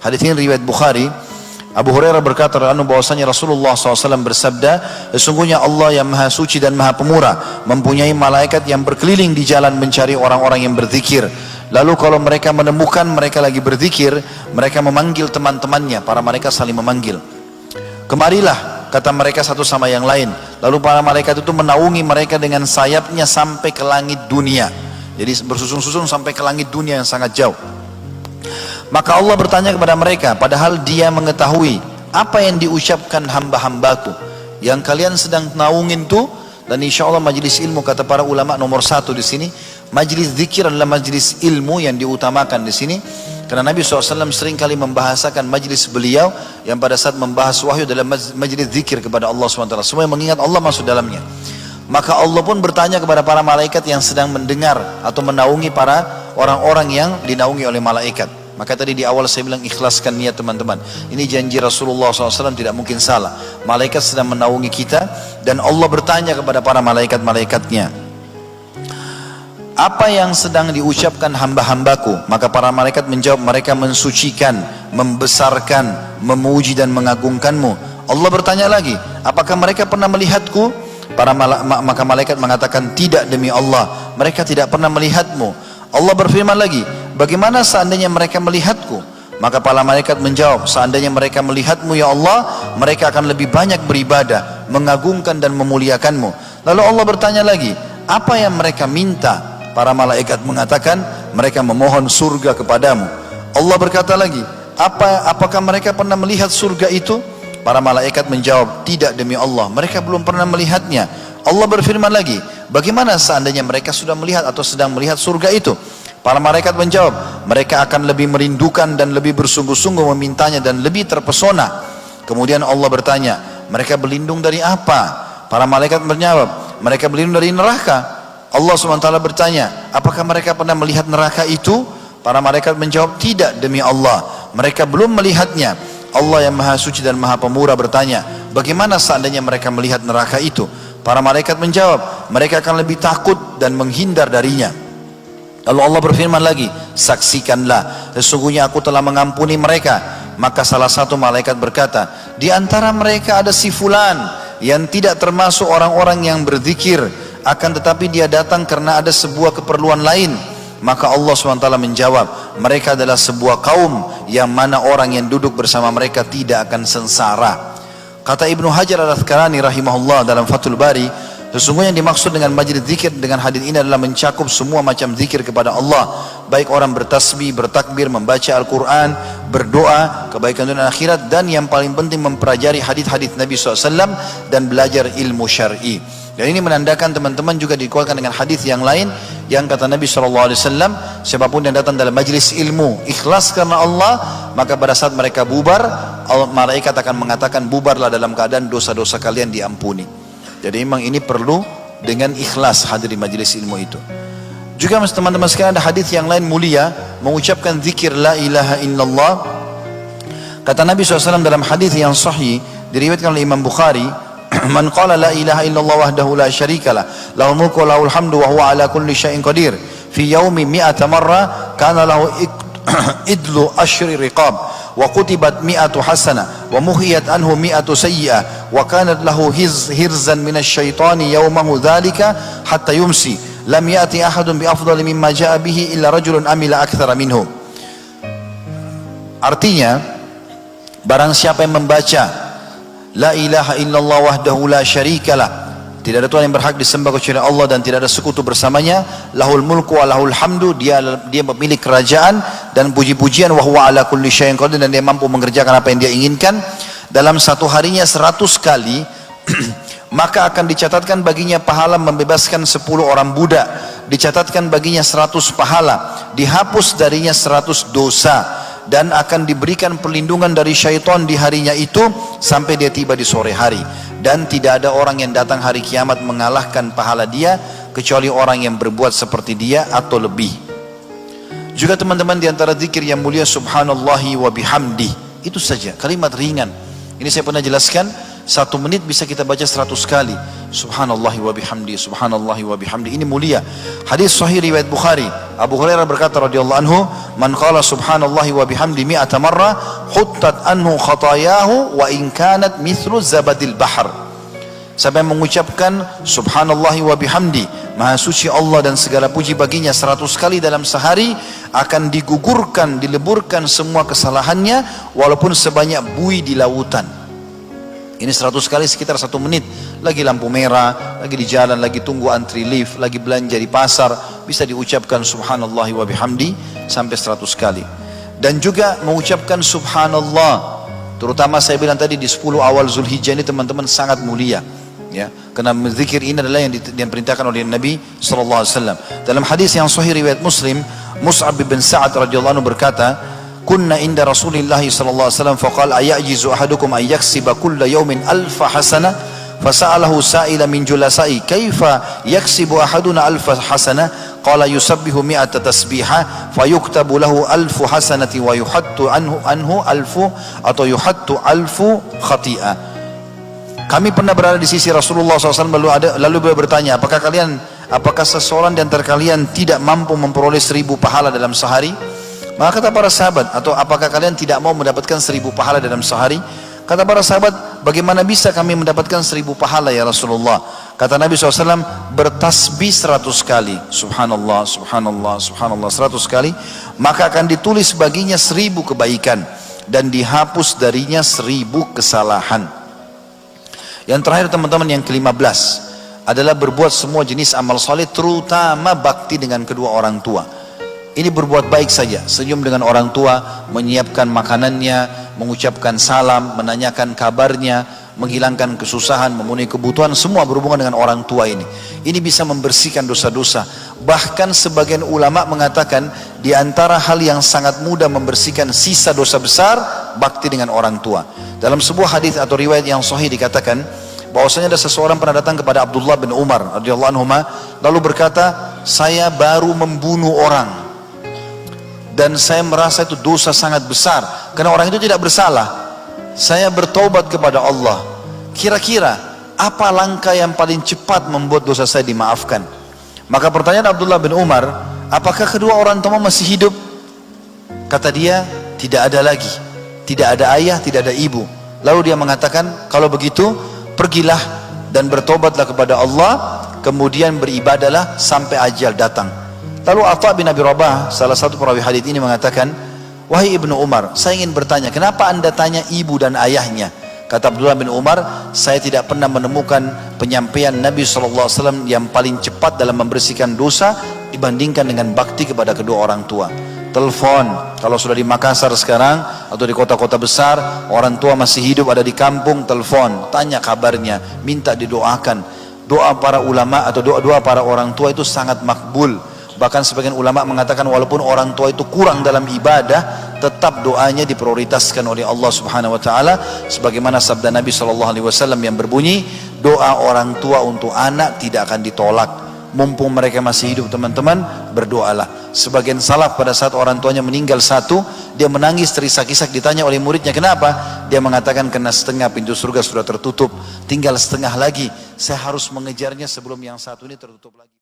Hadis ini riwayat Bukhari. Abu Hurairah berkata bahwasanya Rasulullah SAW bersabda, sesungguhnya Allah yang maha suci dan maha pemurah mempunyai malaikat yang berkeliling di jalan mencari orang-orang yang berzikir. Lalu kalau mereka menemukan mereka lagi berzikir, mereka memanggil teman-temannya, para malaikat saling memanggil. Kemarilah, kata mereka satu sama yang lain. Lalu para malaikat itu menaungi mereka dengan sayapnya sampai ke langit dunia. Jadi bersusun-susun sampai ke langit dunia yang sangat jauh. Maka Allah bertanya kepada mereka, padahal dia mengetahui apa yang diucapkan hamba-hambaku yang kalian sedang naungin tuh. Dan insya Allah majlis ilmu, kata para ulama, nomor satu di sini majlis zikir adalah majlis ilmu yang diutamakan di sini, karena Nabi SAW sering kali membahasakan majlis beliau yang pada saat membahas wahyu dalam majlis zikir kepada Allah SWT. Semua yang mengingat Allah masuk dalamnya. Maka Allah pun bertanya kepada para malaikat yang sedang mendengar atau menaungi para orang-orang yang dinaungi oleh malaikat. Maka tadi di awal saya bilang ikhlaskan niat teman-teman. Ini janji Rasulullah SAW, tidak mungkin salah. Malaikat sedang menaungi kita dan Allah bertanya kepada para malaikat-malaikatnya, apa yang sedang diucapkan hamba-hambaku? Maka para malaikat menjawab, mereka mensucikan, membesarkan, memuji dan mengagungkanmu. Allah bertanya lagi, apakah mereka pernah melihatku? Maka malaikat mengatakan, tidak demi Allah, mereka tidak pernah melihatmu. Allah berfirman lagi, bagaimana seandainya mereka melihatku? Maka para malaikat menjawab, seandainya mereka melihatmu ya Allah, mereka akan lebih banyak beribadah, mengagungkan dan memuliakanmu. Lalu Allah bertanya lagi, apa yang mereka minta? Para malaikat mengatakan, mereka memohon surga kepadamu. Allah berkata lagi, apakah mereka pernah melihat surga itu? Para malaikat menjawab, tidak demi Allah, mereka belum pernah melihatnya. Allah berfirman lagi, bagaimana seandainya mereka sudah melihat atau sedang melihat surga itu? Para malaikat menjawab, mereka akan lebih merindukan dan lebih bersungguh-sungguh memintanya dan lebih terpesona. Kemudian Allah bertanya, mereka berlindung dari apa? Para malaikat menjawab, mereka berlindung dari neraka. Allah SWT bertanya, apakah mereka pernah melihat neraka itu? Para malaikat menjawab, tidak demi Allah, mereka belum melihatnya. Allah yang maha suci dan maha pemurah bertanya, bagaimana seandainya mereka melihat neraka itu? Para malaikat menjawab, mereka akan lebih takut dan menghindar darinya. Lalu Allah berfirman lagi, saksikanlah, sesungguhnya aku telah mengampuni mereka. Maka salah satu malaikat berkata, di antara mereka ada si fulan yang tidak termasuk orang-orang yang berzikir, akan tetapi dia datang karena ada sebuah keperluan lain. Maka Allah SWT menjawab, mereka adalah sebuah kaum yang mana orang yang duduk bersama mereka tidak akan sengsara. Kata Ibnu Hajar Al-Asqalani rahimahullah dalam Fathul Bari, sesungguhnya yang dimaksud dengan majlis zikir dengan hadis ini adalah mencakup semua macam zikir kepada Allah, baik orang bertasbih, bertakbir, membaca Al-Quran, berdoa, kebaikan dunia dan akhirat, dan yang paling penting mempelajari hadis-hadis Nabi SAW dan belajar ilmu syar'i. Dan ini menandakan teman-teman juga dikuatkan dengan hadis yang lain yang kata Nabi SAW, siapapun yang datang dalam majlis ilmu ikhlas karena Allah, maka pada saat mereka bubar, malaikat akan mengatakan, bubarlah dalam keadaan dosa-dosa kalian diampuni. Jadi memang ini perlu dengan ikhlas hadir di majlis ilmu itu. Juga teman-teman sekalian, ada hadis yang lain mulia mengucapkan zikir la ilaha illallah. Kata Nabi SAW dalam hadis yang sahih diriwayatkan oleh Imam Bukhari, man qala la ilaha illallah wahdahu la syarika lah, lahul mulku wa lahul hamdu wa huwa ala kulli syai'in qadir, fi yaumi mi'ata marra kana lahu idlu ashri riqab wa kutibat mi'atu hasana wa muhiyat anhu mi'atu sayyi'ah wa kanat lahu hirzan minasy syaitani yaumahu dzalika hatta yumsi lam ya'ti ahadun bi afdali mimma ja'a bihi illa rajulun amila aktsara minhu. Artinya, barang siapa yang membaca la ilaha illallah wahdahu la syarikalah, tidak ada Tuhan yang berhak disembah kecuali Allah dan tidak ada sekutu bersamanya, lahul mulku wa lahul hamdu, dia pemilik kerajaan dan puji-pujian, wa huwa ala kulli syai'in qadir, dan dia mampu mengerjakan apa yang dia inginkan, dalam satu harinya 100 kali maka akan dicatatkan baginya pahala membebaskan 10 orang budak, dicatatkan baginya 100 pahala, dihapus darinya 100 dosa, dan akan diberikan perlindungan dari syaitan di harinya itu sampai dia tiba di sore hari. Dan tidak ada orang yang datang hari kiamat mengalahkan pahala dia kecuali orang yang berbuat seperti dia atau lebih. Juga teman-teman, di antara zikir yang mulia subhanallahi wa bihamdi, itu saja kalimat ringan. Ini saya pernah jelaskan, 1 menit bisa kita baca 100 kali. Subhanallahi wa bihamdi, subhanallahi wa bihamdi. Ini mulia. Hadis sahih riwayat Bukhari. Abu Hurairah berkata radhiyallahu anhu, "Man qala subhanallahi wa bihamdi mi'ata marrah, huttat anhu khatayahu wa in kanat mithlu zabadil bahr." Siapa yang mengucapkan subhanallahi wa bihamdi, maha suci Allah dan segala puji baginya 100 kali dalam sehari, akan digugurkan, dileburkan semua kesalahannya walaupun sebanyak buih di lautan. Ini 100 kali sekitar 1 menit. Lagi lampu merah, lagi di jalan, lagi tunggu antri lift, lagi belanja di pasar, bisa diucapkan subhanallahi wa bihamdi sampai 100 kali. Dan juga mengucapkan subhanallah, terutama saya bilang tadi di 10 awal Zulhijjah ini teman-teman sangat mulia. Ya, karena zikir ini adalah yang diperintahkan oleh Nabi SAW. Dalam hadis yang sahih riwayat Muslim, Mus'ab bin Sa'ad radhiyallahu anhu berkata, "Kunna inda Rasulillah sallallahu alaihi wasallam faqala ayajizu ahadukum ay yaksiba kulla yawmin alfa hasanah fasa'alahu sa'ila min julasai kaifa yaksibu ahaduna alfa hasanah qala yusabbihu mi'ata tasbihah fayuktabu lahu alfu hasanati wa yuhattu anhu alfu atau yuhattu alfu khati'ah." Kami pernah berada di sisi Rasulullah SAW lalu beliau bertanya, apakah seseorang di antara kalian tidak mampu memperoleh 1000 pahala dalam sehari? Maka kata para sahabat, atau apakah kalian tidak mau mendapatkan 1000 pahala dalam sehari? Kata para sahabat, bagaimana bisa kami mendapatkan 1000 pahala ya Rasulullah? Kata Nabi SAW, bertasbih 100 kali, subhanallah, subhanallah, subhanallah 100 kali, maka akan ditulis baginya 1000 kebaikan dan dihapus darinya 1000 kesalahan. Yang terakhir teman-teman, yang ke-15 adalah berbuat semua jenis amal saleh, terutama bakti dengan kedua orang tua. Ini berbuat baik saja, senyum dengan orang tua, menyiapkan makanannya, mengucapkan salam, menanyakan kabarnya, menghilangkan kesusahan, memenuhi kebutuhan, semua berhubungan dengan orang tua ini. Ini bisa membersihkan dosa-dosa. Bahkan sebagian ulama mengatakan di antara hal yang sangat mudah membersihkan sisa dosa besar, bakti dengan orang tua. Dalam sebuah hadis atau riwayat yang sahih dikatakan bahwasanya ada seseorang pernah datang kepada Abdullah bin Umar radhiyallahu anhu lalu berkata, "Saya baru membunuh orang dan saya merasa itu dosa sangat besar karena orang itu tidak bersalah. Saya bertobat kepada Allah. Kira-kira apa langkah yang paling cepat membuat dosa saya dimaafkan?" Maka pertanyaan Abdullah bin Umar, "Apakah kedua orang tua masih hidup?" Kata dia, "Tidak ada lagi. Tidak ada ayah, tidak ada ibu." Lalu dia mengatakan, "Kalau begitu pergilah dan bertobatlah kepada Allah, kemudian beribadalah sampai ajal datang." Lalu Atha bin Abi Rabah, salah satu perawi hadis ini mengatakan, "Wahai Ibnu Umar, saya ingin bertanya, kenapa anda tanya ibu dan ayahnya?" Kata Abdullah bin Umar, "Saya tidak pernah menemukan penyampaian Nabi SAW yang paling cepat dalam membersihkan dosa dibandingkan dengan bakti kepada kedua orang tua." Telepon, kalau sudah di Makassar sekarang atau di kota-kota besar, orang tua masih hidup ada di kampung, telepon, tanya kabarnya, minta didoakan. Doa para ulama atau doa para orang tua itu sangat makbul. Bahkan sebagian ulama mengatakan walaupun orang tua itu kurang dalam ibadah, tetap doanya diprioritaskan oleh Allah Subhanahu wa taala, sebagaimana sabda Nabi SAW yang berbunyi, doa orang tua untuk anak tidak akan ditolak. Mumpung mereka masih hidup teman-teman, berdoalah. Sebagian salaf pada saat orang tuanya meninggal satu, dia menangis terisak-isak, ditanya oleh muridnya, "Kenapa?" Dia mengatakan, "Karena setengah pintu surga sudah tertutup, tinggal setengah lagi, saya harus mengejarnya sebelum yang satu ini tertutup lagi."